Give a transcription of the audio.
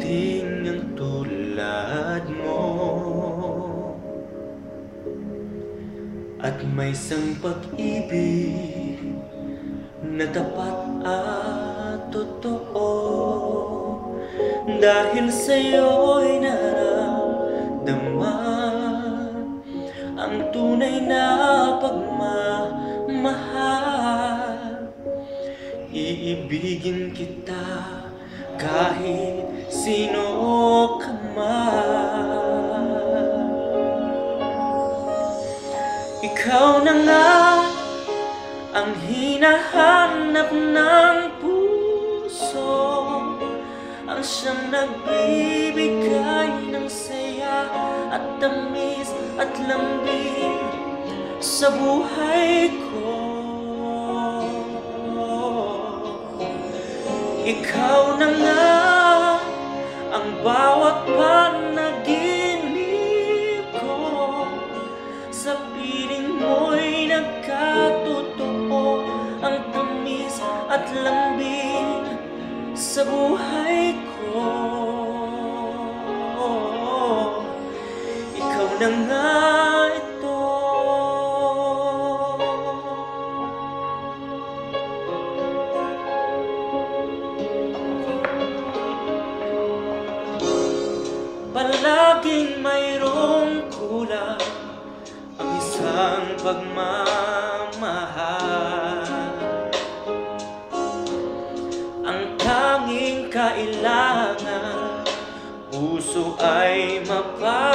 dumating ang tulad mo, at may isang pag-ibig na tapat at totoo. Dahil sa'yo'y naramdaman ang tunay na pagmamahal. Iibigin kita kahit sino ka man. Ikaw na nga ang hinahanap ng puso, ang siyang nagbibigay ng saya at tamis at lambing sa buhay ko. Ikaw na nga ang bawat panaginip ko, sa piling mo'y nagkatotoo ang tamis at lambing sa buhay ko. Ikaw na nga ito. Palaging mayroong kulang ang isang pagmamahal. Ang tanging kailangan, puso ay mapapahal.